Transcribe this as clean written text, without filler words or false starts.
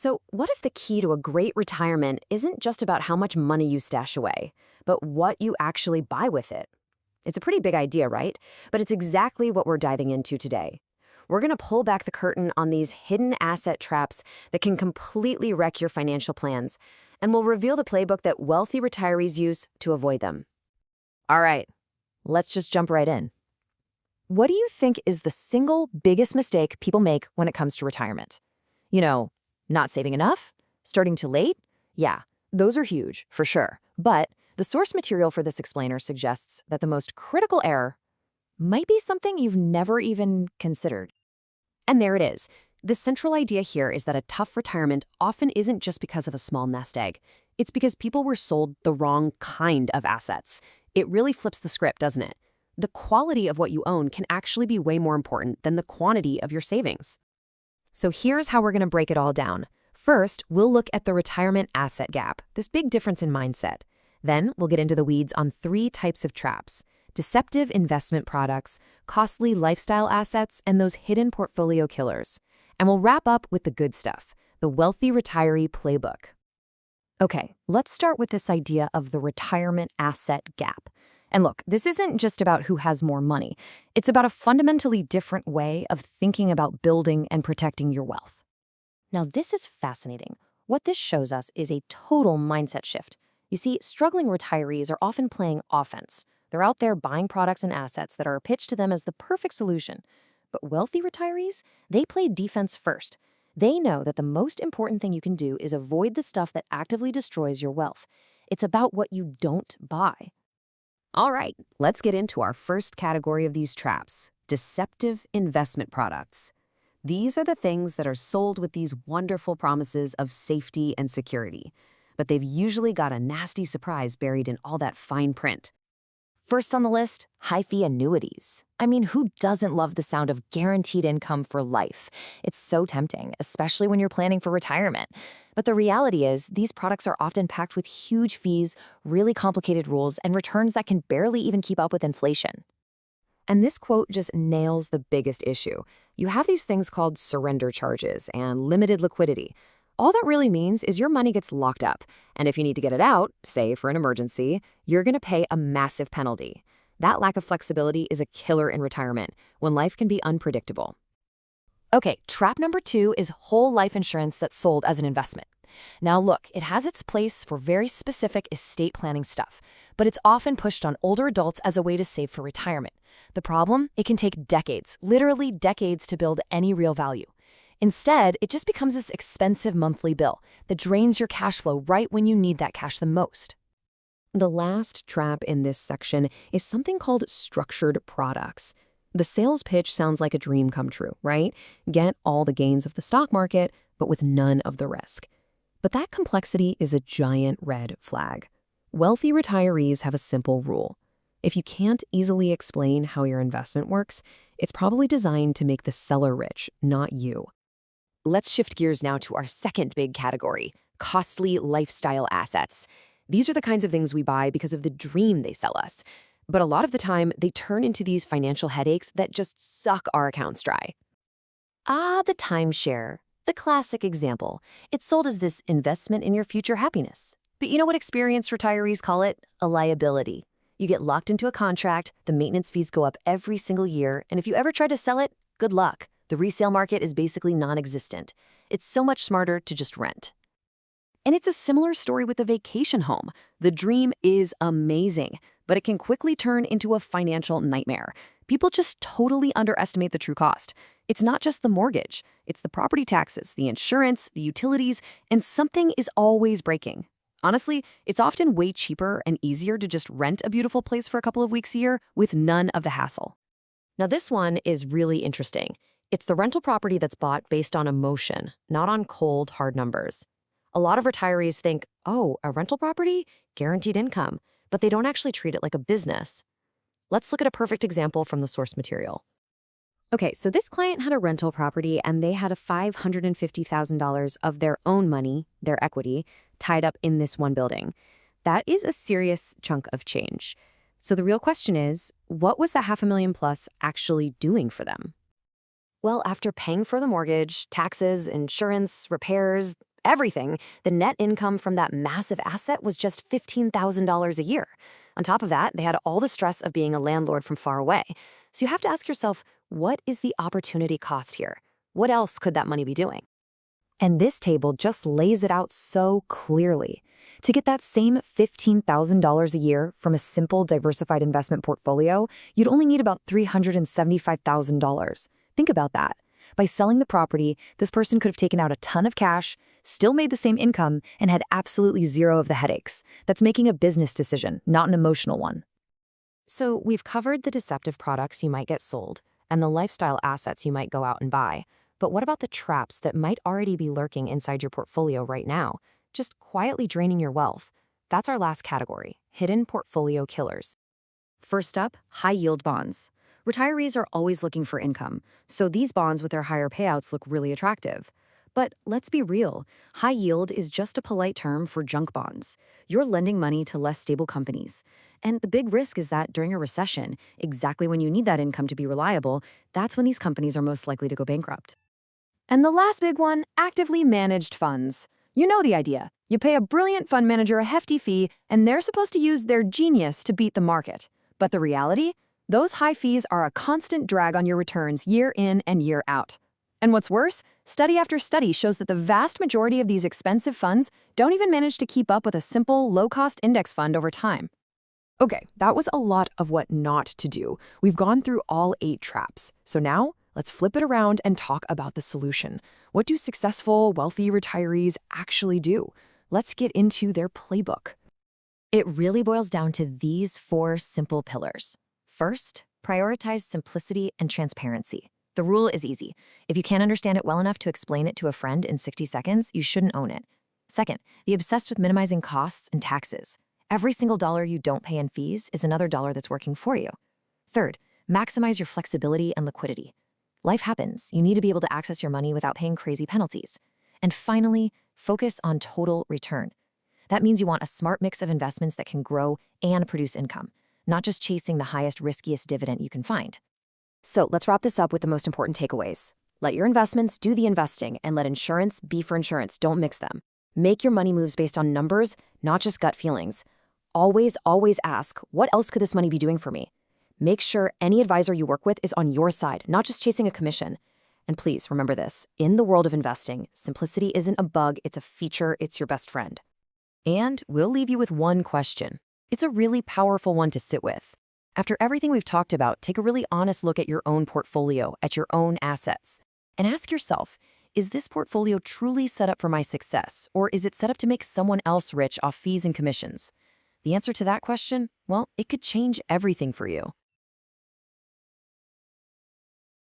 So, what if the key to a great retirement isn't just about how much money you stash away, but what you actually buy with it? It's a pretty big idea, right? But it's exactly what we're diving into today. We're going to pull back the curtain on these hidden asset traps that can completely wreck your financial plans, and we'll reveal the playbook that wealthy retirees use to avoid them. All right, let's just jump right in. What do you think is the single biggest mistake people make when it comes to retirement? You know, not saving enough? Starting too late? Yeah, those are huge, for sure. But the source material for this explainer suggests that the most critical error might be something you've never even considered. And there it is. The central idea here is that a tough retirement often isn't just because of a small nest egg. It's because people were sold the wrong kind of assets. It really flips the script, doesn't it? The quality of what you own can actually be way more important than the quantity of your savings. So here's how we're going to break it all down. First, we'll look at the retirement asset gap, this big difference in mindset. Then we'll get into the weeds on 3 types of traps: deceptive investment products, costly lifestyle assets, and those hidden portfolio killers. And we'll wrap up with the good stuff, the wealthy retiree playbook. Okay, let's start with this idea of the retirement asset gap. And look, this isn't just about who has more money. It's about a fundamentally different way of thinking about building and protecting your wealth. Now, this is fascinating. What this shows us is a total mindset shift. You see, struggling retirees are often playing offense. They're out there buying products and assets that are pitched to them as the perfect solution. But wealthy retirees, they play defense first. They know that the most important thing you can do is avoid the stuff that actively destroys your wealth. It's about what you don't buy. All right, let's get into our first category of these traps: deceptive investment products. These are the things that are sold with these wonderful promises of safety and security, but they've usually got a nasty surprise buried in all that fine print. First on the list, high-fee annuities. I mean, who doesn't love the sound of guaranteed income for life? It's so tempting, especially when you're planning for retirement. But the reality is, these products are often packed with huge fees, really complicated rules, and returns that can barely even keep up with inflation. And this quote just nails the biggest issue. You have these things called surrender charges and limited liquidity. All that really means is your money gets locked up, and if you need to get it out, say for an emergency, you're going to pay a massive penalty. That lack of flexibility is a killer in retirement, when life can be unpredictable. Okay, trap number 2 is whole life insurance that's sold as an investment. Now look, it has its place for very specific estate planning stuff, but it's often pushed on older adults as a way to save for retirement. The problem? It can take decades, literally decades, to build any real value. Instead, it just becomes this expensive monthly bill that drains your cash flow right when you need that cash the most. The last trap in this section is something called structured products. The sales pitch sounds like a dream come true, right? Get all the gains of the stock market, but with none of the risk. But that complexity is a giant red flag. Wealthy retirees have a simple rule. If you can't easily explain how your investment works, it's probably designed to make the seller rich, not you. Let's shift gears now to our second big category: costly lifestyle assets. These are the kinds of things we buy because of the dream they sell us. But a lot of the time, they turn into these financial headaches that just suck our accounts dry. The timeshare. The classic example. It's sold as this investment in your future happiness. But you know what experienced retirees call it? A liability. You get locked into a contract, the maintenance fees go up every single year, and if you ever try to sell it, good luck. The resale market is basically non-existent. It's so much smarter to just rent. And it's a similar story with a vacation home. The dream is amazing, but it can quickly turn into a financial nightmare. People just totally underestimate the true cost. It's not just the mortgage. It's the property taxes, the insurance, the utilities, and something is always breaking. Honestly, it's often way cheaper and easier to just rent a beautiful place for a couple of weeks a year with none of the hassle. Now this one is really interesting. It's the rental property that's bought based on emotion, not on cold, hard numbers. A lot of retirees think, oh, a rental property? Guaranteed income. But they don't actually treat it like a business. Let's look at a perfect example from the source material. Okay, so this client had a rental property and they had a $550,000 of their own money, their equity, tied up in this one building. That is a serious chunk of change. So the real question is, what was that $500,000 plus actually doing for them? Well, after paying for the mortgage, taxes, insurance, repairs, everything, the net income from that massive asset was just $15,000 a year. On top of that, they had all the stress of being a landlord from far away. So you have to ask yourself, what is the opportunity cost here? What else could that money be doing? And this table just lays it out so clearly. To get that same $15,000 a year from a simple diversified investment portfolio, you'd only need about $375,000. Think about that. By selling the property, this person could have taken out a ton of cash, still made the same income, and had absolutely zero of the headaches. That's making a business decision, not an emotional one. So we've covered the deceptive products you might get sold and the lifestyle assets you might go out and buy. But what about the traps that might already be lurking inside your portfolio right now, just quietly draining your wealth? That's our last category, hidden portfolio killers. First up, high-yield bonds. Retirees are always looking for income, so these bonds with their higher payouts look really attractive. But let's be real, high yield is just a polite term for junk bonds. You're lending money to less stable companies. And the big risk is that during a recession, exactly when you need that income to be reliable, that's when these companies are most likely to go bankrupt. And the last big one, actively managed funds. You know the idea. You pay a brilliant fund manager a hefty fee, and they're supposed to use their genius to beat the market. But the reality? Those high fees are a constant drag on your returns year in and year out. And what's worse, study after study shows that the vast majority of these expensive funds don't even manage to keep up with a simple, low-cost index fund over time. Okay, that was a lot of what not to do. We've gone through all 8 traps. So now, let's flip it around and talk about the solution. What do successful, wealthy retirees actually do? Let's get into their playbook. It really boils down to these 4 simple pillars. First, prioritize simplicity and transparency. The rule is easy. If you can't understand it well enough to explain it to a friend in 60 seconds, you shouldn't own it. Second, be obsessed with minimizing costs and taxes. Every single dollar you don't pay in fees is another dollar that's working for you. Third, maximize your flexibility and liquidity. Life happens. You need to be able to access your money without paying crazy penalties. And finally, focus on total return. That means you want a smart mix of investments that can grow and produce income, not just chasing the highest, riskiest dividend you can find. So let's wrap this up with the most important takeaways. Let your investments do the investing and let insurance be for insurance. Don't mix them. Make your money moves based on numbers, not just gut feelings. Always, always ask, what else could this money be doing for me? Make sure any advisor you work with is on your side, not just chasing a commission. And please remember this, in the world of investing, simplicity isn't a bug, it's a feature, it's your best friend. And we'll leave you with one question. It's a really powerful one to sit with. After everything we've talked about, take a really honest look at your own portfolio, at your own assets, and ask yourself, is this portfolio truly set up for my success, or is it set up to make someone else rich off fees and commissions? The answer to that question, well, it could change everything for you.